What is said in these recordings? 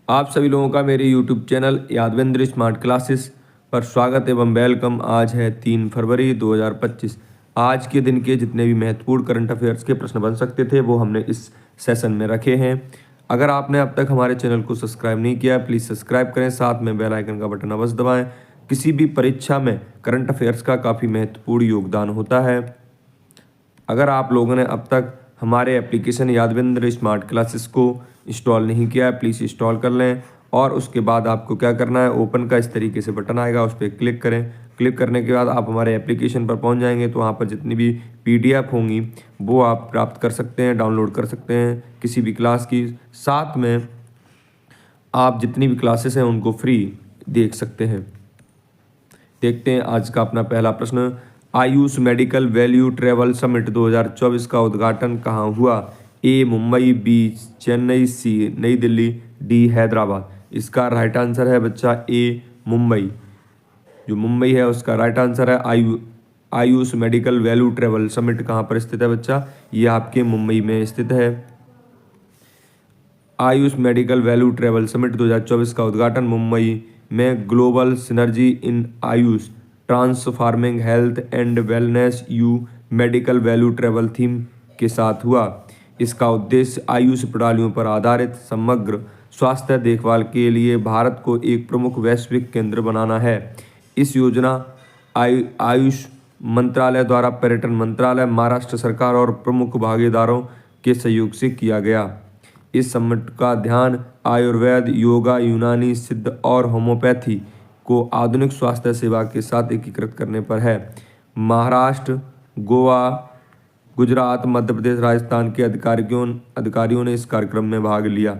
आप सभी लोगों का मेरे YouTube channel Yadvendra smart classes पर स्वागत एवं वेलकम। आज है 3 फरवरी 2025। आज के दिन के जितने भी महत्वपूर्ण करंट अफेयर्स के प्रश्न बन सकते थे वो हमने इस सेशन में रखे हैं। अगर आपने अब तक हमारे चैनल को सब्सक्राइब नहीं किया प्लीज़ सब्सक्राइब करें, साथ में बेल आइकन का बटन अवश्य दबाएं। किसी भी परीक्षा में करंट अफेयर्स का काफ़ी महत्वपूर्ण योगदान होता है। अगर आप लोगों ने अब तक हमारे एप्लीकेशन यादवेंद्र स्मार्ट क्लासेस को इंस्टॉल नहीं किया है प्लीज़ इंस्टॉल कर लें। और उसके बाद आपको क्या करना है, ओपन का इस तरीके से बटन आएगा, उस पर क्लिक करें। क्लिक करने के बाद आप हमारे एप्लीकेशन पर पहुंच जाएंगे तो वहां पर जितनी भी PDF होंगी वो आप प्राप्त कर सकते हैं, डाउनलोड कर सकते हैं किसी भी क्लास की। साथ में आप जितनी भी क्लासेस हैं उनको फ्री देख सकते हैं। देखते हैं आज का अपना पहला प्रश्न। Ayush medical value travel summit 2024 का उद्घाटन कहाँ हुआ? ए मुंबई, बी चेन्नई, सी नई दिल्ली, डी हैदराबाद। इसका राइट आंसर है बच्चा ए मुंबई। जो मुंबई है उसका राइट आंसर है। Ayush medical value travel summit कहाँ पर स्थित है बच्चा? ये आपके मुंबई में स्थित है। Ayush medical value travel summit 2024 का उद्घाटन मुंबई में global synergy in Ayush transforming health and wellness you medical value travel theme के साथ हुआ। इसका उद्देश्य आयुष प्रणालियों पर आधारित समग्र स्वास्थ्य देखभाल के लिए भारत को एक प्रमुख वैश्विक केंद्र बनाना है। इस योजना आयुष मंत्रालय द्वारा पर्यटन मंत्रालय, महाराष्ट्र सरकार और प्रमुख भागीदारों के सहयोग से किया गया। इस समिट का ध्यान आयुर्वेद, योगा, यूनानी, सिद्ध और होम्योपैथी को आधुनिक स्वास्थ्य सेवा के साथ एकीकृत करने पर है। महाराष्ट्र, गोवा, गुजरात, मध्य प्रदेश, राजस्थान के अधिकारियों ने इस कार्यक्रम में भाग लिया।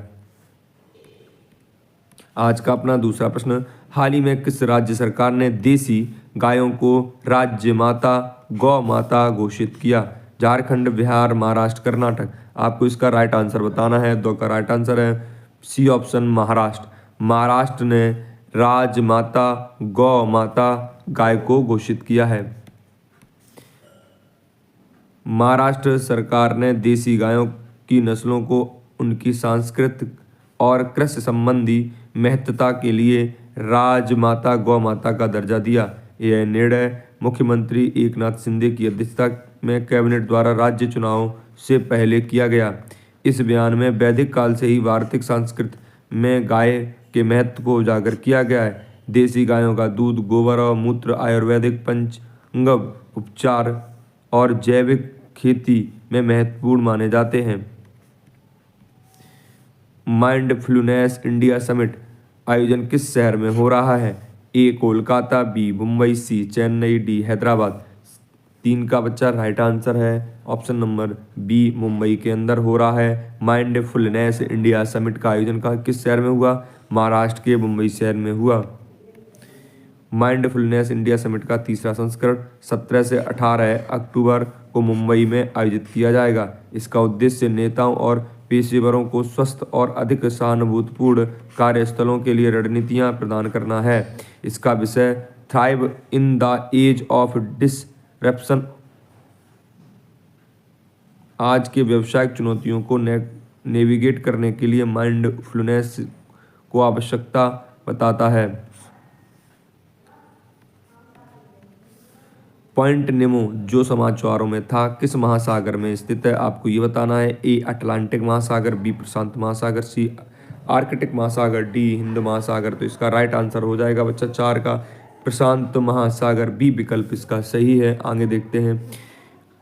आज का अपना दूसरा प्रश्न। हाल ही में किस राज्य सरकार ने देसी गायों को राज्य माता, गौ माता घोषित किया? झारखंड, बिहार, महाराष्ट्र, कर्नाटक। आपको इसका राइट आंसर बताना है। दो का राइट आंसर है सी ऑप्शन महाराष्ट्र। महाराष्ट्र ने राजमाता, गौ माता गाय को घोषित किया है। महाराष्ट्र सरकार ने देसी गायों की नस्लों को उनकी सांस्कृतिक और कृषि संबंधी महत्ता के लिए राजमाता, गौ माता का दर्जा दिया। यह निर्णय मुख्यमंत्री एकनाथ शिंदे की अध्यक्षता में कैबिनेट द्वारा राज्य चुनाव से पहले किया गया। इस बयान में वैदिक काल से ही भारतीय संस्कृति में गाय के महत्व को उजागर किया गया है। देसी गायों का दूध, गोबर और मूत्र आयुर्वेदिक पंचांग उपचार और जैविक खेती में महत्वपूर्ण माने जाते हैं। माइंडफुलनेस इंडिया समिट आयोजन किस शहर में हो रहा है? ए कोलकाता, बी मुंबई, सी चेन्नई, डी हैदराबाद। 3 का बच्चा राइट आंसर है ऑप्शन नंबर बी, मुंबई के अंदर हो रहा है। माइंडफुलनेस इंडिया समिट का आयोजन किस शहर में हुआ? महाराष्ट्र के मुंबई शहर में हुआ। माइंडफुलनेस इंडिया समिट का तीसरा संस्करण 17 से 18 अक्टूबर को मुंबई में आयोजित किया जाएगा। इसका उद्देश्य नेताओं और पेशेवरों को स्वस्थ और अधिक सहानुभूतिपूर्ण कार्यस्थलों के लिए रणनीतियां प्रदान करना है। इसका विषय thrive in the age of disruption. आज के व्यावसायिक चुनौतियों को नेविगेट करने के लिए माइंडफुलनेस को आवश्यकता बताता है। पॉइंट नेमो जो समाचारों में था किस महासागर में स्थित है? आपको ये बताना है। ए अटलांटिक महासागर, बी प्रशांत महासागर, सी आर्कटिक महासागर, डी हिंद महासागर। तो इसका राइट आंसर हो जाएगा बच्चा 4 का प्रशांत महासागर। बी विकल्प इसका सही है। आगे देखते हैं।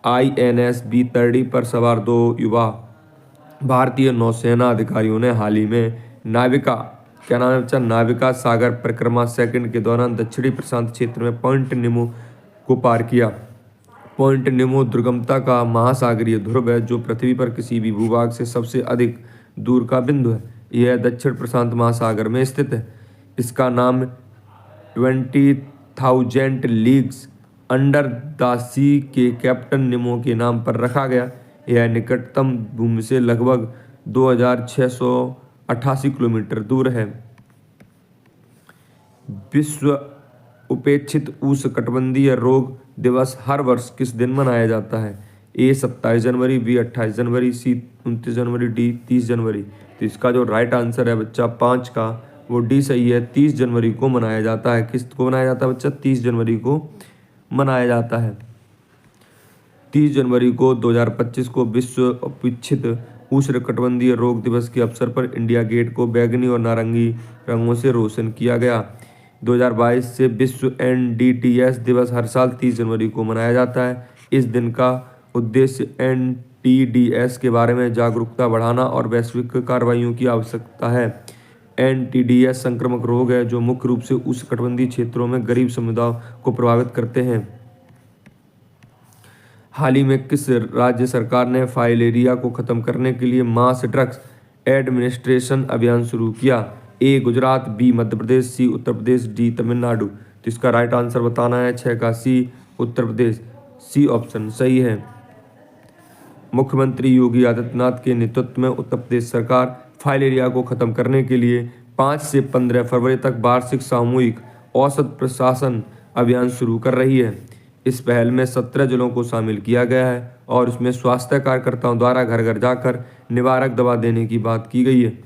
INS B30 पर सवार 2 युवा भारतीय नौसेना अधिकारियों ने हाल ही में नाविका, क्या नाम है बच्चा? नाविका सागर परिक्रमा सेकंड के दौरान दक्षिणी प्रशांत क्षेत्र में पॉइंट नेमो को पार किया। पॉइंट नेमो दुर्गमता का महासागरीय ध्रुव है जो पृथ्वी पर किसी भी भूभाग से सबसे अधिक दूर का बिंदु है। यह दक्षिण प्रशांत महासागर में स्थित है। इसका नाम 20,000 लीग्स अंडर द सी के कैप्टन नेमो के नाम पर रखा गया। यह निकटतम भूमि से लगभग 2,688 किलोमीटर दूर है। विश्व उपेक्षित उष्णकटिबंधीय रोग दिवस हर वर्ष किस दिन मनाया जाता है? ए 27 जनवरी, बी 28 जनवरी, सी 29 जनवरी, डी 30 जनवरी। तो इसका जो राइट आंसर है बच्चा 5 का, वो डी सही है। 30 जनवरी को मनाया जाता है। किस को मनाया जाता है बच्चा? 30 जनवरी को मनाया जाता है। 30 जनवरी को 2025 को विश्व अपिच्छित उष्णकटिबंधीय रोग दिवस के अवसर पर इंडिया गेट को बैंगनी और नारंगी रंगों से रोशन किया गया। 2022 से विश्व NDTS दिवस हर साल 30 जनवरी को मनाया जाता है। इस दिन का उद्देश्य NTDS के बारे में जागरूकता बढ़ाना और वैश्विक कार्रवाइयों की आवश्यकता है। NTDS संक्रामक रोग है जो मुख्य रूप से उष्णकटिबंधीय क्षेत्रों में गरीब समुदायों को प्रभावित करते हैं। हाल ही में किस राज्य सरकार ने फाइलेरिया को खत्म करने के लिए मास ड्रग्स एडमिनिस्ट्रेशन अभियान शुरू किया? ए गुजरात, बी मध्य प्रदेश, सी उत्तर प्रदेश, डी तमिलनाडु। तो इसका राइट आंसर बताना है। 6 का सी उत्तर प्रदेश, सी ऑप्शन सही है। मुख्यमंत्री योगी आदित्यनाथ के नेतृत्व में उत्तर प्रदेश सरकार फाइलेरिया को खत्म करने के लिए 5 से 15 फरवरी तक वार्षिक सामूहिक औषध प्रशासन अभियान शुरू कर रही है। इस पहल में 17 जिलों को शामिल किया गया है और इसमें स्वास्थ्य कार्यकर्ताओं द्वारा घर घर जाकर निवारक दवा देने की बात की गई है,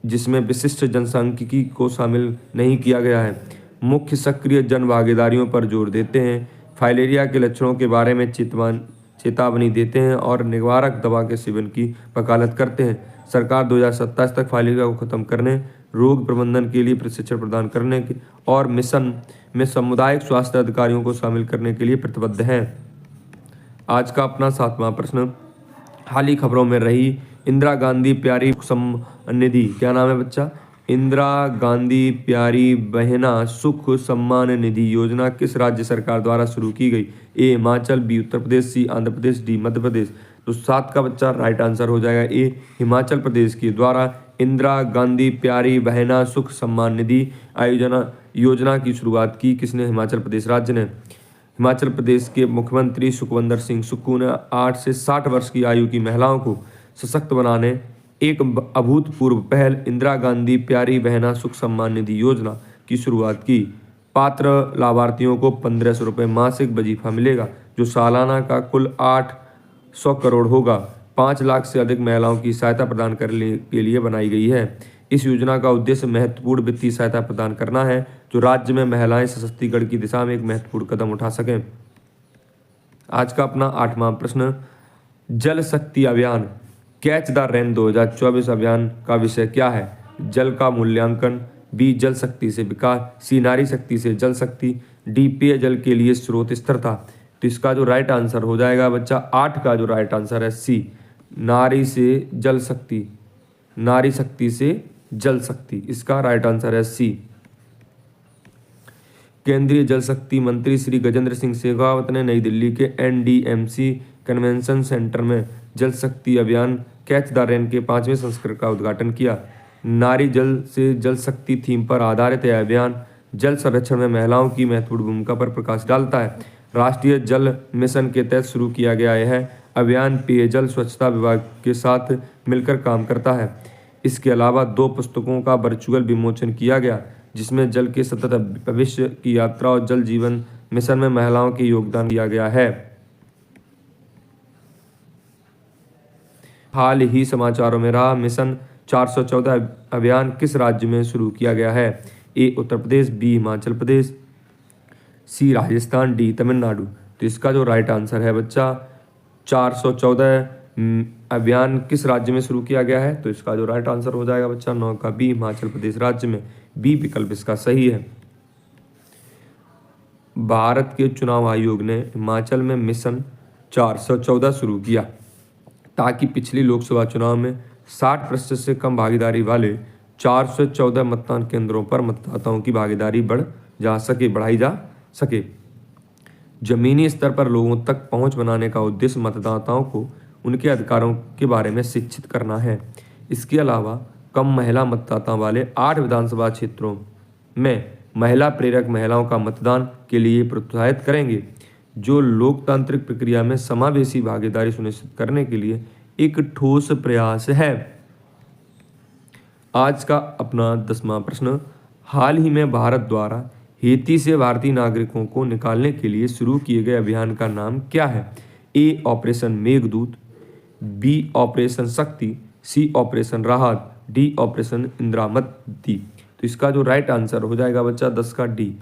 जिसमें विशिष्ट जनसांख्यिकी को शामिल नहीं किया गया है। मुख्य सक्रिय जन भागीदारियों पर जोर देते हैं, फाइलेरिया के लक्षणों के बारे में चेतावनी देते हैं और निवारक दवा के सेवन की वकालत करते हैं। सरकार 2027 तक फाइलेरिया को खत्म करने, रोग प्रबंधन के लिए प्रशिक्षण प्रदान करने के और मिशन में सामुदायिक स्वास्थ्य अधिकारियों को शामिल करने के लिए प्रतिबद्ध है। आज का अपना 7वां प्रश्न, हाल ही खबरों में रही इंदिरा गांधी प्यारी सम्मान निधि, क्या नाम है बच्चा? इंदिरा गांधी प्यारी बहना सुख सम्मान निधि योजना किस राज्य सरकार द्वारा शुरू की गई? ए हिमाचल, बी उत्तर प्रदेश, सी आंध्र प्रदेश, डी मध्य प्रदेश। तो 7 का बच्चा राइट आंसर हो जाएगा ए हिमाचल प्रदेश के द्वारा इंदिरा गांधी प्यारी बहना सुख सम्मान निधि योजना की शुरुआत की किसने? हिमाचल प्रदेश राज्य ने। हिमाचल प्रदेश के मुख्यमंत्री सुखविंदर सिंह सुक्खू ने 8 से 60 वर्ष की आयु की महिलाओं को सशक्त बनाने एक अभूतपूर्व पहल इंदिरा गांधी प्यारी बहना सुख सम्मान निधि योजना की शुरुआत की। पात्र लाभार्थियों को 1500 रुपये मासिक वजीफा मिलेगा, जो सालाना का कुल 800 करोड़ होगा। 5 लाख से अधिक महिलाओं की सहायता प्रदान करने के लिए बनाई गई है। इस योजना का उद्देश्य महत्वपूर्ण वित्तीय सहायता प्रदान करना है, जो राज्य में महिलाएं सशक्तिकरण की दिशा में एक महत्वपूर्ण कदम उठा सकें। आज का अपना 8वां प्रश्न, जल शक्ति अभियान कैच द रेन 2024 अभियान का विषय क्या है? जल का मूल्यांकन, बी जल शक्ति से विकास, सी नारी शक्ति से जल शक्ति, डी पेयजल के लिए स्रोत स्थिरता। तो इसका जो राइट आंसर हो जाएगा बच्चा 8 का जो राइट आंसर है सी नारी से जल शक्ति, नारी शक्ति से जल शक्ति, इसका राइट आंसर है सी। केंद्रीय जल शक्ति मंत्री श्री गजेंद्र सिंह शेखावत ने नई दिल्ली के NDMC कन्वेंशन सेंटर में जल शक्ति अभियान कैच द रेन के 5वें संस्करण का उद्घाटन किया। नारी जल से जल शक्ति थीम पर आधारित यह अभियान जल संरक्षण में महिलाओं की महत्वपूर्ण भूमिका पर प्रकाश डालता है। राष्ट्रीय जल मिशन के तहत शुरू किया गया यह अभियान पेयजल स्वच्छता विभाग के साथ मिलकर काम करता है। इसके अलावा 2 पुस्तकों का वर्चुअल विमोचन किया गया, जिसमें जल के सतत भविष्य की यात्रा और जल जीवन मिशन में महिलाओं के योगदान दिया गया है। हाल ही समाचारों में रहा मिशन 414 अभियान किस राज्य में शुरू किया गया है? ए उत्तर प्रदेश, बी हिमाचल प्रदेश, सी राजस्थान, डी तमिलनाडु। तो इसका जो राइट आंसर है बच्चा 414 अभियान किस राज्य में शुरू किया गया है? तो इसका जो राइट आंसर हो जाएगा बच्चा 9 का बी हिमाचल प्रदेश राज्य में, बी विकल्प इसका सही है। भारत के चुनाव आयोग ने हिमाचल में मिशन 414 शुरू किया ताकि पिछली लोकसभा चुनाव में 60% से कम भागीदारी वाले 414 मतदान केंद्रों पर मतदाताओं की भागीदारी बढ़ाई जा सके। जमीनी स्तर पर लोगों तक पहुंच बनाने का उद्देश्य मतदाताओं को उनके अधिकारों के बारे में शिक्षित करना है। इसके अलावा कम महिला मतदाता वाले 8 विधानसभा क्षेत्रों में महिला प्रेरक महिलाओं का मतदान के लिए प्रोत्साहित करेंगे, जो लोकतांत्रिक प्रक्रिया में समावेशी भागीदारी सुनिश्चित करने के लिए एक ठोस प्रयास है। आज का अपना 10वां प्रश्न, हाल ही में भारत द्वारा हेती से भारतीय नागरिकों को निकालने के लिए शुरू किए गए अभियान का नाम क्या है? ए ऑपरेशन मेघदूत, बी ऑपरेशन शक्ति, सी ऑपरेशन राहत, डी ऑपरेशन इंद्रावती। तो इसका जो राइट आंसर हो जाएगा बच्चा 10 का डी,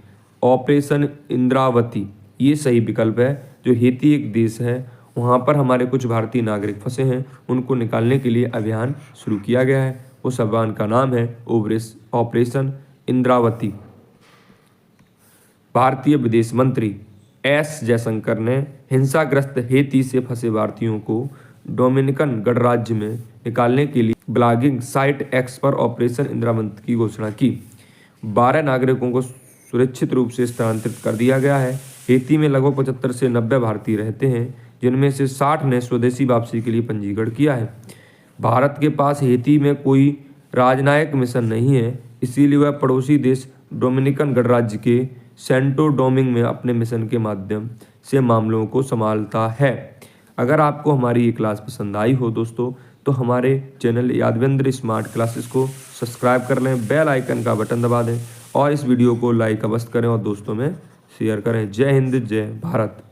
ऑपरेशन इंद्रावती, ये सही विकल्प है। जो हेती एक देश है, वहाँ पर हमारे कुछ भारतीय नागरिक फंसे हैं, उनको निकालने के लिए अभियान शुरू किया गया है। उस अभियान का नाम है ऑपरेशन इंद्रावती। भारतीय विदेश मंत्री एस जयशंकर ने हिंसाग्रस्त हेती से फंसे भारतीयों को डोमिनिकन गणराज्य में निकालने के लिए ब्लॉगिंग साइट एक्स पर ऑपरेशन इंद्रावती की घोषणा की। 12 नागरिकों को सुरक्षित रूप से स्थानांतरित कर दिया गया है। हेती में लगभग 75 से 90 भारतीय रहते हैं, जिनमें से 60 ने स्वदेशी वापसी के लिए पंजीकरण किया है। भारत के पास हेती में कोई राजनयिक मिशन नहीं है, इसीलिए वह पड़ोसी देश डोमिनिकन गणराज्य के सेंटो डोमिंग में अपने मिशन के माध्यम से मामलों को संभालता है। अगर आपको हमारी ये क्लास पसंद आई हो दोस्तों, तो हमारे चैनल यादवेंद्र स्मार्ट क्लासेस को सब्सक्राइब कर लें, बेल आइकन का बटन दबा दें और इस वीडियो को लाइक अवश्य करें और दोस्तों में शेयर करें। जय हिंद, जय भारत।